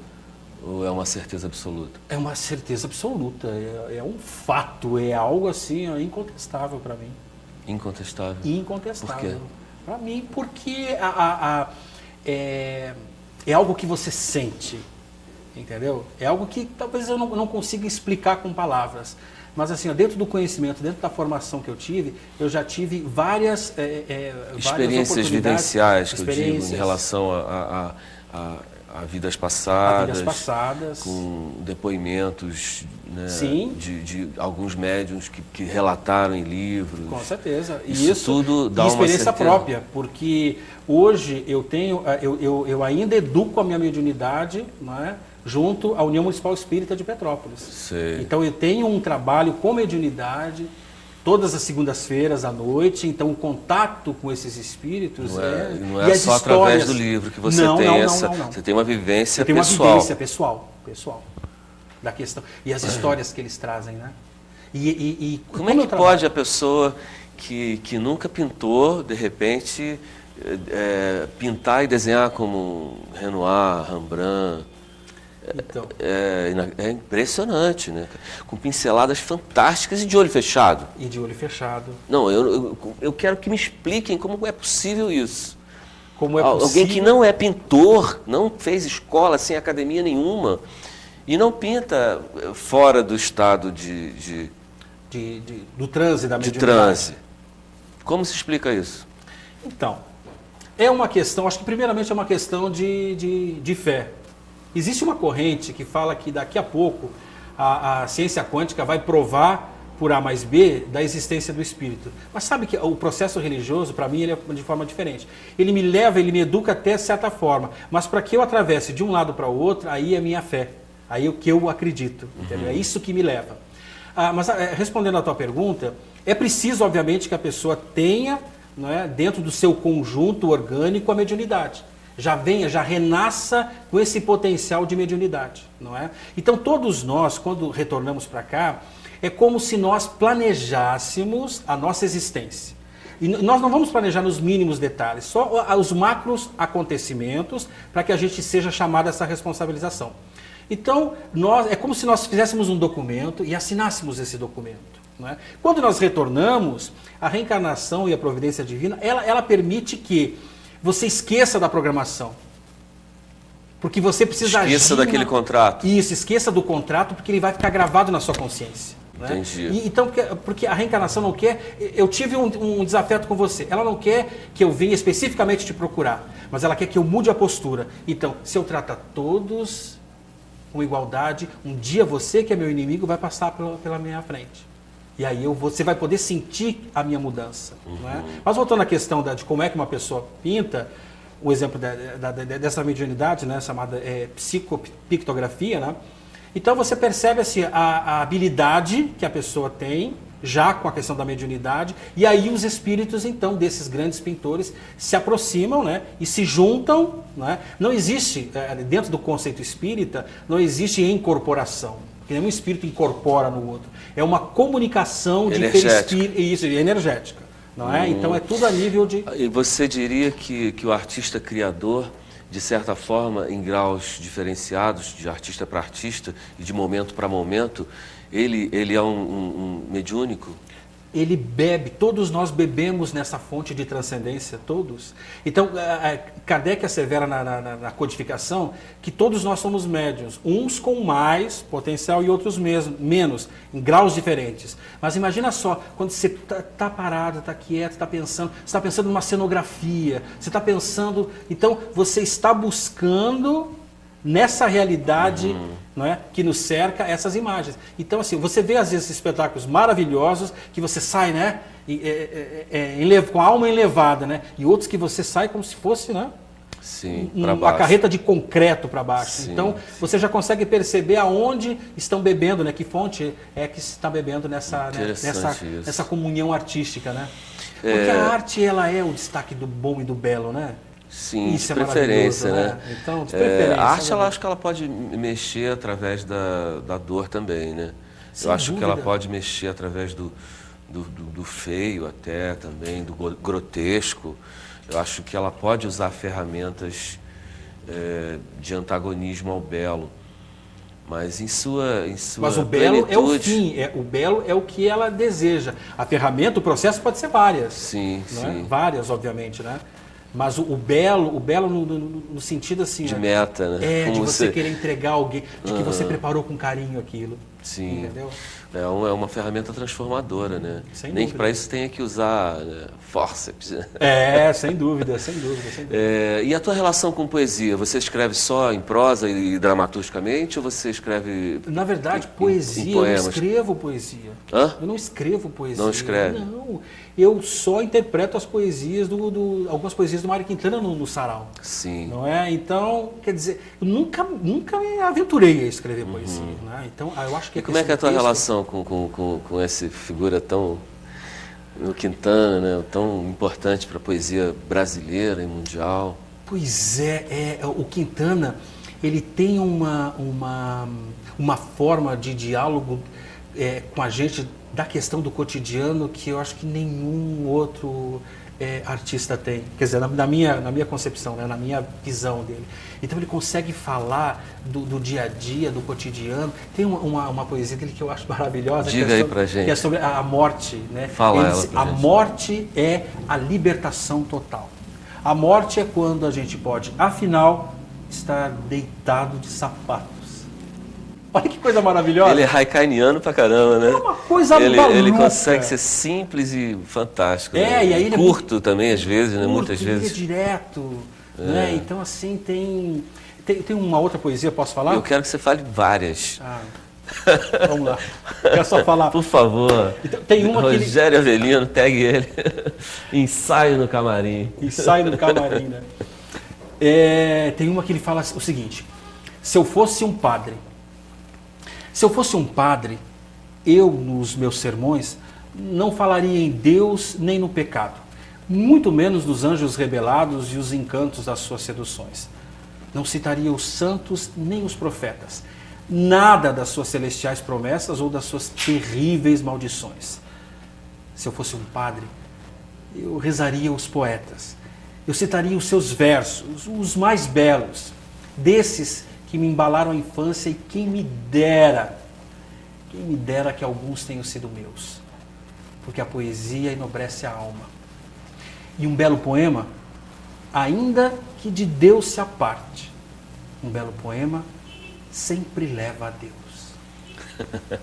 S2: ou é uma certeza absoluta?
S3: É uma certeza absoluta, é um fato, é algo assim incontestável para mim.
S2: Incontestável?
S3: Incontestável.
S2: Por quê?
S3: Para mim, porque é algo que você sente, entendeu? É algo que talvez eu não consiga explicar com palavras. Mas assim, dentro do conhecimento, dentro da formação que eu tive, eu já tive várias
S2: experiências vivenciais, que eu digo, em relação a vidas passadas, com depoimentos, né, de alguns médiuns que relataram em livros.
S3: Com certeza.
S2: Isso tudo dá uma
S3: experiência própria, porque hoje eu ainda educo a minha mediunidade, né, junto à União Municipal Espírita de Petrópolis.
S2: Sei.
S3: Então eu tenho um trabalho com mediunidade todas as segundas-feiras à noite, então o contato com esses espíritos
S2: não é só através do livro que você tem você tem uma vivência pessoal.
S3: Tem uma vivência pessoal da questão e as histórias que eles trazem, né?
S2: Como é que pode a pessoa que nunca pintou, de repente, pintar e desenhar como Renoir, Rembrandt?
S3: Então,
S2: É impressionante, né? Com pinceladas fantásticas e de olho fechado.
S3: e de olho fechado.
S2: Não, eu quero que me expliquem como é possível isso.
S3: Como é
S2: Alguém que
S3: possível-
S2: não é pintor, não fez escola, sem academia nenhuma, e não pinta fora do estado
S3: do transe, da
S2: de
S3: mediunidade.
S2: transe. Como se explica isso?
S3: Então, é uma questão, acho que primeiramente é uma questão de fé. Existe uma corrente que fala que daqui a pouco a ciência quântica vai provar por A mais B da existência do espírito. Mas sabe que o processo religioso, para mim, ele é de forma diferente. Ele me leva, ele me educa até certa forma, mas para que eu atravesse de um lado para o outro, aí é minha fé. Aí é o que eu acredito, entendeu? É isso que me leva. Mas respondendo à tua pergunta, é preciso, obviamente, que a pessoa tenha, não é, dentro do seu conjunto orgânico a mediunidade. Já renasça com esse potencial de mediunidade, não é? Então todos nós, quando retornamos para cá, é como se nós planejássemos a nossa existência. E nós não vamos planejar nos mínimos detalhes, só os macros acontecimentos para que a gente seja chamado a essa responsabilização. Então, é como se nós fizéssemos um documento e assinássemos esse documento. Não é? Quando nós retornamos, a reencarnação e a providência divina, ela permite que você esqueça da programação. Porque você precisa
S2: Esqueça
S3: agir
S2: daquele contrato.
S3: Isso, esqueça do contrato, porque ele vai ficar gravado na sua consciência. Né?
S2: Entendi.
S3: Então, porque a reencarnação não quer... Eu tive um desafeto com você. Ela não quer que eu venha especificamente te procurar, mas ela quer que eu mude a postura. Então, se eu trato a todos com igualdade, um dia você, que é meu inimigo, vai passar pela minha frente. E aí você vai poder sentir a minha mudança. Não é? Mas voltando à questão de como é que uma pessoa pinta, o exemplo dessa mediunidade, né, chamada psicopictografia, né? Então você percebe assim, a habilidade que a pessoa tem, já com a questão da mediunidade, e aí os espíritos, então, desses grandes pintores se aproximam, né, e se juntam. Né? Não existe, dentro do conceito espírita, não existe incorporação, porque nenhum espírito incorpora no outro. É uma comunicação de perispírito, isso, energética. Não é? Então é tudo a nível de...
S2: E você diria que o artista criador, de certa forma, em graus diferenciados, de artista para artista e de momento para momento, ele é um mediúnico?
S3: Ele bebe, todos nós bebemos nessa fonte de transcendência, todos. Então, Kardec assevera na codificação que todos nós somos médiuns, uns com mais potencial e outros menos, em graus diferentes. Mas imagina só, quando você está parado, está quieto, você está pensando numa cenografia, você está pensando... Então, você está buscando... nessa realidade não é, que nos cerca, essas imagens. Então, assim, você vê às vezes espetáculos maravilhosos que você sai, né, com a alma elevada, né, e outros que você sai como se fosse, né,
S2: sim,
S3: uma carreta de concreto para baixo.
S2: Sim,
S3: então, você já consegue perceber aonde estão bebendo, né, que fonte é que está bebendo nessa comunhão artística, né? Porque a arte, ela é o destaque do bom e do belo, né?
S2: Sim,
S3: isso
S2: de preferência, né?
S3: Então, de preferência.
S2: A arte, eu acho que ela pode mexer através da dor também, né?
S3: Sem
S2: eu acho
S3: dúvida.
S2: que ela pode mexer através do feio até também, do grotesco. Eu acho que ela pode usar ferramentas de antagonismo ao belo. Mas em sua
S3: Mas o belo
S2: plenitude...
S3: é o fim, o belo é o que ela deseja. A ferramenta, o processo pode ser várias.
S2: Sim,
S3: né?
S2: sim.
S3: Várias, obviamente, né? Mas o belo no sentido assim...
S2: De meta, né?
S3: De você querer entregar alguém, de que você preparou com carinho aquilo.
S2: Sim.
S3: Entendeu?
S2: É uma ferramenta transformadora, né?
S3: Sem
S2: Nem
S3: dúvida.
S2: que para isso tenha que usar fórceps.
S3: Sem dúvida, sem dúvida. Sem dúvida.
S2: E a tua relação com poesia? Você escreve só em prosa e dramaturgicamente ou você escreve
S3: Na verdade,
S2: em
S3: poesia, eu
S2: poemas?
S3: não escrevo poesia.
S2: Hã?
S3: Eu não escrevo poesia.
S2: Não escreve?
S3: Não, eu só interpreto as poesias algumas poesias do Mário Quintana no sarau.
S2: Sim.
S3: Não é? Então, quer dizer, eu nunca me aventurei a escrever poesia. Né? Então, eu acho que
S2: E como é que é a tua relação com essa figura tão... o Quintana, né? Tão importante para a poesia brasileira e mundial?
S3: Pois o Quintana, ele tem uma forma de diálogo com a gente da questão do cotidiano que eu acho que nenhum outro artista tem, quer dizer, na minha concepção, né? Na minha visão dele. Então ele consegue falar do dia a dia, do cotidiano. Tem uma poesia dele que eu acho maravilhosa.
S2: Diga aí pra gente.
S3: Que é sobre a morte. Né?
S2: Fala ela pra
S3: a
S2: gente.
S3: morte é a libertação total. A morte é quando a gente pode, afinal, estar deitado de sapatos. Olha que coisa maravilhosa.
S2: Ele é raikaniano pra caramba, né?
S3: É uma coisa
S2: Ele
S3: maluca.
S2: consegue ser simples e fantástico.
S3: É,
S2: né?
S3: e aí ele é
S2: curto também, às vezes, né?
S3: curto,
S2: Muitas vezes.
S3: é direto. Né? Então, assim, tem uma outra poesia, posso falar?
S2: Eu quero que você fale várias.
S3: Ah, vamos lá. Quero só falar.
S2: Por favor.
S3: Então, tem uma que ele...
S2: Rogério Avelino, pegue ele. Ensaio no camarim.
S3: Ensaio no camarim, né? Tem uma que ele fala o seguinte: se eu fosse um padre, eu, nos meus sermões, não falaria em Deus nem no pecado, muito menos nos anjos rebelados e os encantos das suas seduções. Não citaria os santos nem os profetas, nada das suas celestiais promessas ou das suas terríveis maldições. Se eu fosse um padre, eu rezaria os poetas, eu citaria os seus versos, os mais belos, desses que me embalaram a infância, e quem me dera que alguns tenham sido meus, porque a poesia enobrece a alma. E um belo poema, ainda que de Deus se aparte, um belo poema sempre leva a Deus.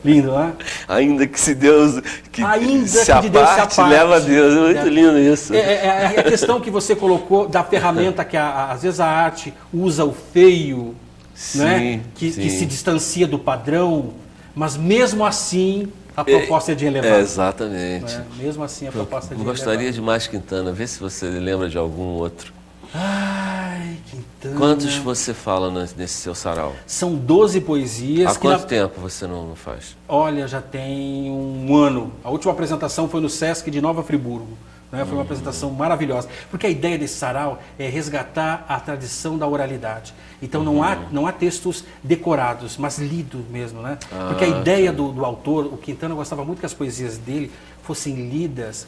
S3: Lindo, não é?
S2: Ainda que se Deus que
S3: Ainda
S2: se
S3: que de Deus se aparte,
S2: leva a Deus. É muito lindo isso.
S3: É a questão que você colocou da ferramenta que às vezes a arte usa o feio,
S2: Sim,
S3: né? Que
S2: sim.
S3: se distancia do padrão, mas mesmo assim a proposta é de elevar.
S2: Exatamente.
S3: Né? Mesmo assim a proposta é de
S2: Eu gostaria
S3: elevar.
S2: de mais, Quintana. Vê se você lembra de algum outro.
S3: Ai, Quintana.
S2: Quantos você fala nesse seu sarau?
S3: São 12 poesias.
S2: Há quanto tempo você não faz?
S3: Olha, já tem um ano. A última apresentação foi no Sesc de Nova Friburgo. Né? Foi uma apresentação maravilhosa. Porque a ideia desse sarau é resgatar a tradição da oralidade. Então não há textos decorados, mas lidos mesmo. Né? Porque a ideia do autor, o Quintana gostava muito que as poesias dele fossem lidas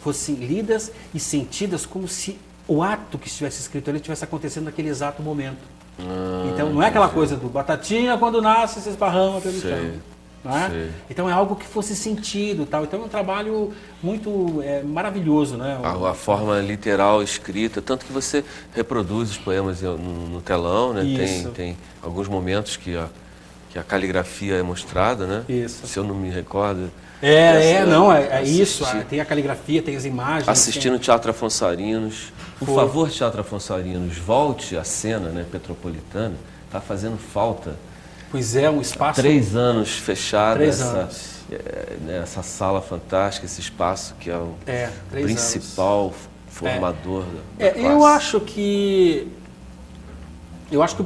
S3: e sentidas como se o ato que estivesse escrito ali estivesse acontecendo naquele exato momento. Então não é aquela coisa do batatinha quando nasce se esparrama pelo chão. Não é? Então é algo que fosse sentido, tal. Então é um trabalho muito maravilhoso, né?
S2: A forma literal escrita, tanto que você reproduz os poemas no telão, né? Tem alguns momentos que a caligrafia é mostrada, né?
S3: Isso.
S2: Se eu não me recordo.
S3: Isso. Tem a caligrafia, tem as imagens.
S2: Assistindo Teatro Afonso Arinos. Por favor, Teatro Afonso Arinos, volte à cena, né, petropolitana. Está fazendo falta.
S3: Pois é, um espaço...
S2: 3 anos fechado.
S3: 3 anos.
S2: Essa sala fantástica, esse espaço que é o principal formador da classe.
S3: Eu acho que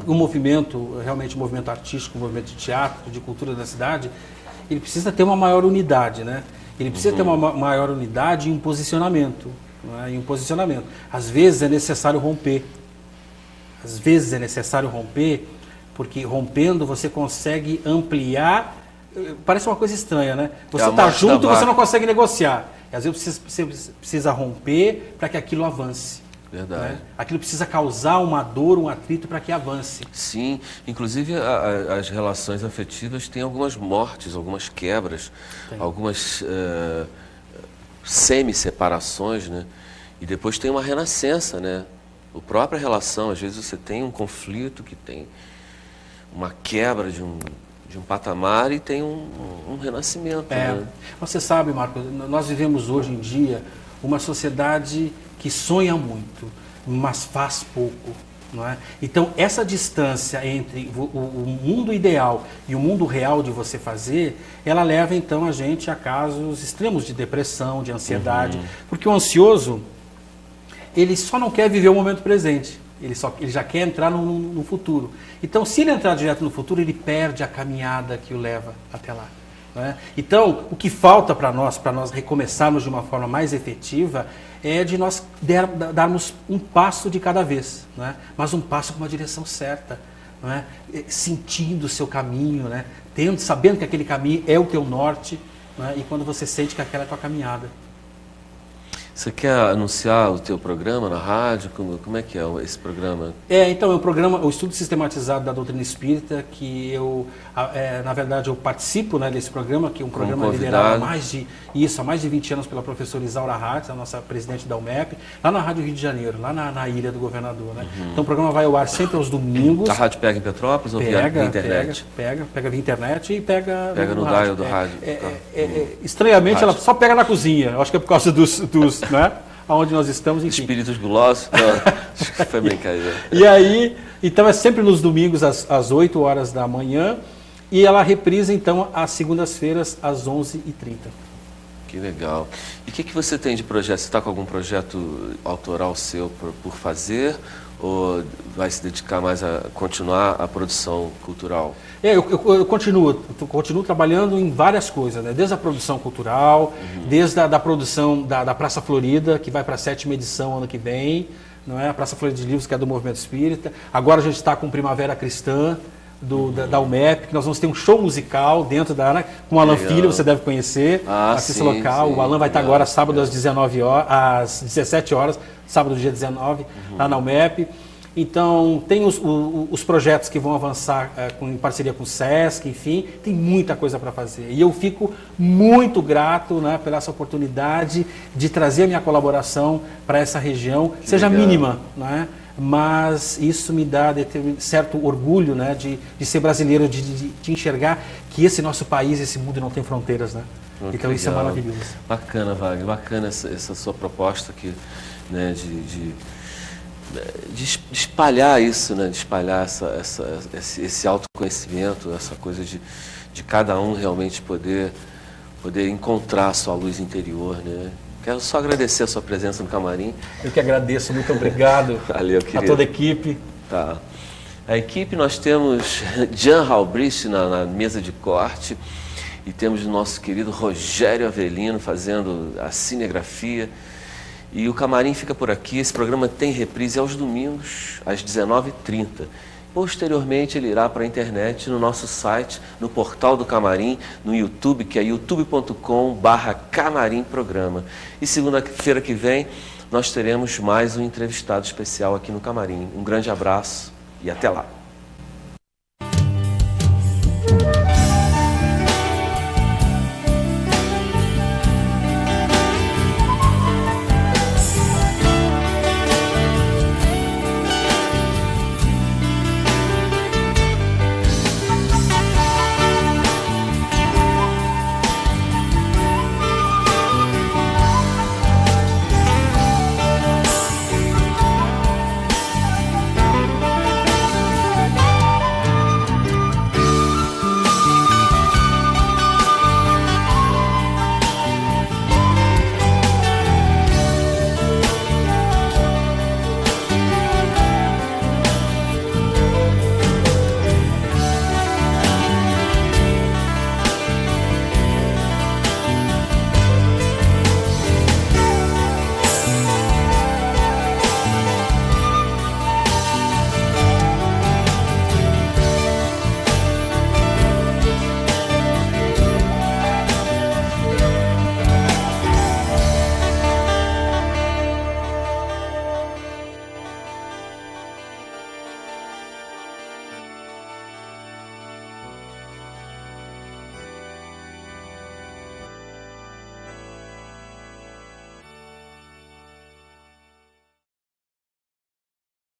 S3: o movimento, realmente o movimento artístico, o movimento de teatro, de cultura da cidade, ele precisa ter uma maior unidade, né? Ele precisa ter uma maior unidade e um posicionamento. Né? E um posicionamento. Às vezes é necessário romper. Porque rompendo você consegue ampliar. Parece uma coisa estranha, né? Você está junto e você não consegue negociar. Às vezes você precisa romper para que aquilo avance.
S2: Verdade.
S3: Né? Aquilo precisa causar uma dor, um atrito para que avance.
S2: Sim, inclusive as relações afetivas têm algumas mortes, algumas quebras, algumas semi-separações, né? E depois tem uma renascença, né? A própria relação, às vezes você tem um conflito que tem uma quebra de um patamar e tem um renascimento. Né?
S3: Você sabe, Marco, nós vivemos hoje em dia uma sociedade que sonha muito, mas faz pouco. Não é? Então, essa distância entre o mundo ideal e o mundo real de você fazer, ela leva então a gente a casos extremos de depressão, de ansiedade. Porque o ansioso, ele só não quer viver o momento presente. Ele já quer entrar no futuro. Então, se ele entrar direto no futuro, ele perde a caminhada que o leva até lá. Né? Então, o que falta para nós recomeçarmos de uma forma mais efetiva, é de nós darmos um passo de cada vez. Né? Mas um passo com uma direção certa. Né? Sentindo o seu caminho, né? Sabendo que aquele caminho é o teu norte, né? E quando você sente que aquela é a tua caminhada.
S2: Você quer anunciar o teu programa na rádio? Como é que é esse programa?
S3: Então é um programa, o estudo sistematizado da doutrina espírita, que eu, na verdade, eu participo, né, desse programa, que é um programa liderado há mais de 20 anos pela professora Isaura Hatz, a nossa presidente da UMEP, lá na Rádio Rio de Janeiro, lá na Ilha do Governador, né? Então o programa vai ao ar sempre aos domingos.
S2: A rádio pega em Petrópolis ou via internet?
S3: Pega via internet e pega
S2: no dial do rádio.
S3: Estranhamente, ela só pega na cozinha. Eu acho que é por causa dos né? Onde nós estamos, enfim.
S2: Espíritos gulosos? Não, foi brincadeira.
S3: E aí, então é sempre nos domingos às 8 horas da manhã e ela reprisa então às segundas-feiras às 11h30.
S2: Que legal. E o que você tem de projeto? Você está com algum projeto autoral seu por fazer? Ou vai se dedicar mais a continuar a produção cultural?
S3: Eu continuo trabalhando em várias coisas, né? Desde a produção cultural, desde a produção da Praça Florida, que vai para a 7ª edição ano que vem, não é? A Praça Florida de Livros, que é do Movimento Espírita. Agora a gente está com Primavera Cristã, da UMEP, que nós vamos ter um show musical dentro da área, com o Alan Filho, você deve conhecer, artista local. Sim, o Alan vai estar agora sábado às 17 horas, sábado dia 19, lá na UMEP. Então, tem os projetos que vão avançar em parceria com o SESC, enfim, tem muita coisa para fazer. E eu fico muito grato, né, pela essa oportunidade de trazer a minha colaboração para essa região, que seja mínima, né? Mas isso me dá certo orgulho, né, de ser brasileiro, de enxergar que esse nosso país, esse mundo não tem fronteiras, né? Então isso é maravilhoso.
S2: Bacana, Wagner, bacana essa sua proposta aqui, né, de espalhar isso, né, de espalhar esse autoconhecimento, essa coisa de cada um realmente poder encontrar a sua luz interior, né? Quero só agradecer a sua presença no camarim.
S3: Eu que agradeço, muito obrigado.
S2: Valeu, querido.
S3: A toda a equipe.
S2: Tá. A equipe, nós temos Jan Halbrist na mesa de corte e temos o nosso querido Rogério Avelino fazendo a cinegrafia. E o camarim fica por aqui. Esse programa tem reprise aos domingos, às 19h30. Posteriormente, ele irá para a internet, no nosso site, no portal do Camarim, no YouTube, que é youtube.com/Camarim Programa. E segunda-feira que vem, nós teremos mais um entrevistado especial aqui no Camarim. Um grande abraço e até lá.